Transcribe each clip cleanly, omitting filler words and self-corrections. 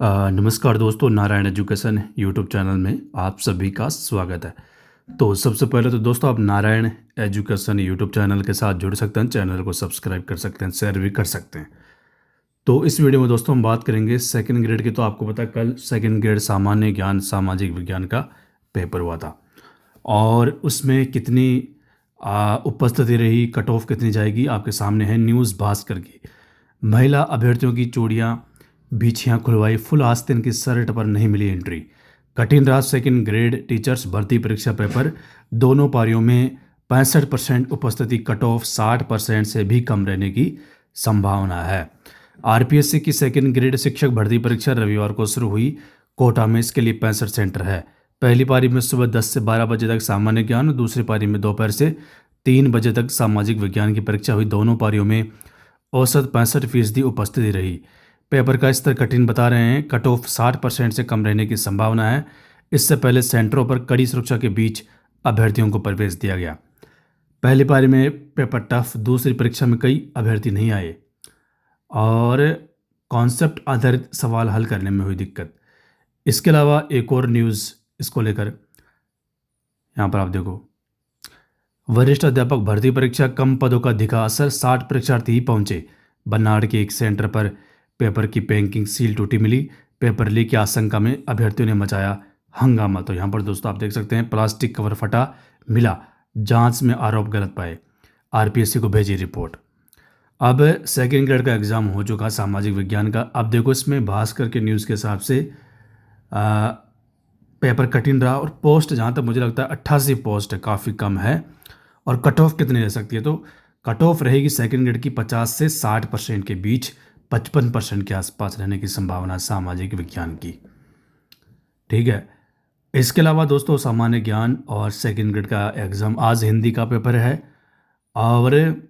नमस्कार दोस्तों, Narayan education YouTube channel में आप सभी का स्वागत है। तो सबसे पहले तो दोस्तों, आप नारायण एजुकेशन यूट्यूब चैनल के साथ जुड़ सकते हैं, चैनल को सब्सक्राइब कर सकते हैं, शेयर भी कर सकते हैं। तो इस वीडियो में दोस्तों हम बात करेंगे सेकंड ग्रेड की। तो आपको पता है कल सेकंड ग्रेड सामान्य ज्ञान सामाजिक विज्ञान का पेपर हुआ था और उसमें कितनी उपस्थिति रही, कट ऑफ कितनी जाएगी, आपके सामने है न्यूज़ भास्कर की। महिला अभ्यर्थियों की चूड़ियाँ बिछियाँ खुलवाई, फुल आस्तीन की शर्ट पर नहीं मिली एंट्री। कठिन रहा सेकंड ग्रेड टीचर्स भर्ती परीक्षा पेपर, दोनों पारियों में 65% उपस्थिति, कट ऑफ 60% से भी कम रहने की संभावना है। आरपीएससी की सेकंड ग्रेड शिक्षक भर्ती परीक्षा रविवार को शुरू हुई। कोटा में इसके लिए 65 सेंटर है। पहली पारी में सुबह 10 से 12 बजे तक सामान्य ज्ञान और दूसरी पारी में दोपहर से 3 बजे तक सामाजिक विज्ञान की परीक्षा हुई। दोनों पारियों में औसत 65% उपस्थिति रही। पेपर का स्तर कठिन बता रहे हैं, कट ऑफ 60% से कम रहने की संभावना है। इससे पहले सेंटरों पर कड़ी सुरक्षा के बीच अभ्यर्थियों को प्रवेश दिया गया। पहली पारी में पेपर टफ, दूसरी परीक्षा में कई अभ्यर्थी नहीं आए और कॉन्सेप्ट आधारित सवाल हल करने में हुई दिक्कत। इसके अलावा एक और न्यूज़ इसको लेकर यहाँ पर आप देखो, वरिष्ठ अध्यापक भर्ती परीक्षा, कम पदों का दिखा असर, 60 परीक्षार्थी ही पहुंचे। बन्नाड़ के एक सेंटर पर पेपर की पैकिंग सील टूटी मिली। पेपर लीक की आशंका में अभ्यर्थियों ने मचाया हंगामा। तो यहाँ पर दोस्तों आप देख सकते हैं प्लास्टिक कवर फटा मिला, जांच में आरोप गलत पाए, आरपीएससी को भेजी रिपोर्ट। अब सेकेंड ग्रेड का एग्ज़ाम हो चुका सामाजिक विज्ञान का। अब देखो इसमें भास्कर के न्यूज़ के हिसाब से पेपर कठिन रहा और पोस्ट जहाँ तक मुझे लगता है 88 पोस्ट है, काफ़ी कम है। और कट ऑफ कितनी रह सकती है, तो कट ऑफ रहेगी सेकेंड ग्रेड की 50 से 60% के बीच, 55% के आसपास रहने की संभावना सामाजिक विज्ञान की। ठीक है। इसके अलावा दोस्तों सामान्य ज्ञान और सेकेंड ग्रेड का एग्ज़ाम, आज हिंदी का पेपर है और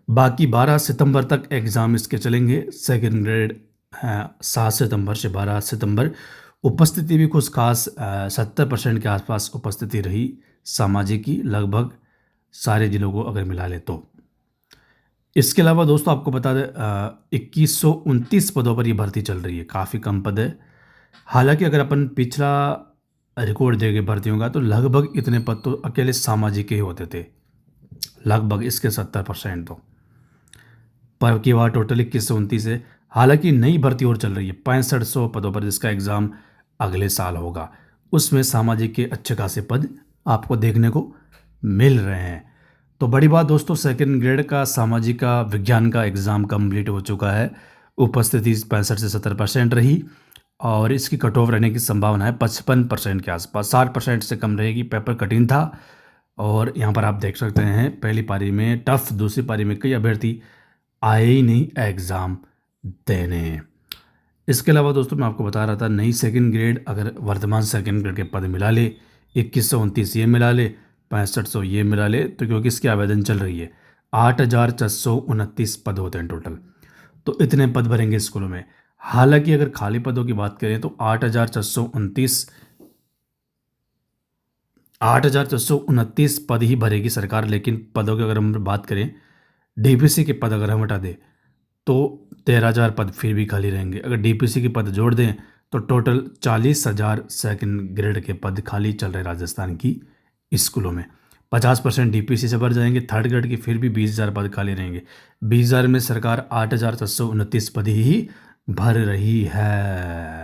बाकी 12 सितंबर तक एग्ज़ाम इसके चलेंगे। सेकेंड ग्रेड 7 सितंबर से 12 सितंबर। उपस्थिति भी कुछ खास 70% के आसपास उपस्थिति रही सामाजिक की, लगभग सारे जिलों को अगर मिला ले तो। इसके अलावा दोस्तों आपको बता दें 2129 पदों पर ये भर्ती चल रही है, काफ़ी कम पद है। हालांकि अगर अपन पिछला रिकॉर्ड देंगे भर्तियों का तो लगभग इतने पद तो अकेले सामाजिक के ही होते थे, लगभग इसके 70% तो। पर की बात टोटल 2129 है। हालांकि नई भर्ती और चल रही है 6500 पदों पर, जिसका एग्ज़ाम अगले साल होगा। उसमें सामाजिक के अच्छे खासे पद आपको देखने को मिल रहे हैं। तो बड़ी बात दोस्तों, सेकंड ग्रेड का सामाजिक का विज्ञान का एग्ज़ाम कंप्लीट हो चुका है। उपस्थिति 65 से 70% रही और इसकी कट ऑफ रहने की संभावना है 55% के आसपास, 60% से कम रहेगी। पेपर कठिन था और यहाँ पर आप देख सकते हैं पहली पारी में टफ, दूसरी पारी में कई अभ्यर्थी आए ही नहीं एग्ज़ाम देने। इसके अलावा दोस्तों मैं आपको बता रहा था, नई सेकंड ग्रेड अगर वर्तमान सेकंड ग्रेड के पद मिला ले, 2129 ये मिला ले, 6500 ये मिला ले, तो क्योंकि इसकी आवेदन चल रही है 8429 पद होते हैं टोटल, तो इतने पद भरेंगे स्कूलों में। हालांकि अगर खाली पदों की बात करें तो 8429 पद ही भरेगी सरकार। लेकिन पदों की अगर हम बात करें, डीपीसी के पद अगर हम हटा दें तो 13,000 पद फिर भी खाली रहेंगे। अगर डीपीसी के पद जोड़ दें तो टोटल 40,000 सेकंड ग्रेड के पद खाली चल रहे राजस्थान की स्कूलों में। 50% डीपीसी से भर जाएंगे। थर्ड ग्रेड की फिर भी 20,000 पद खाली रहेंगे। 20,000 में सरकार 8,429 पद ही भर रही है।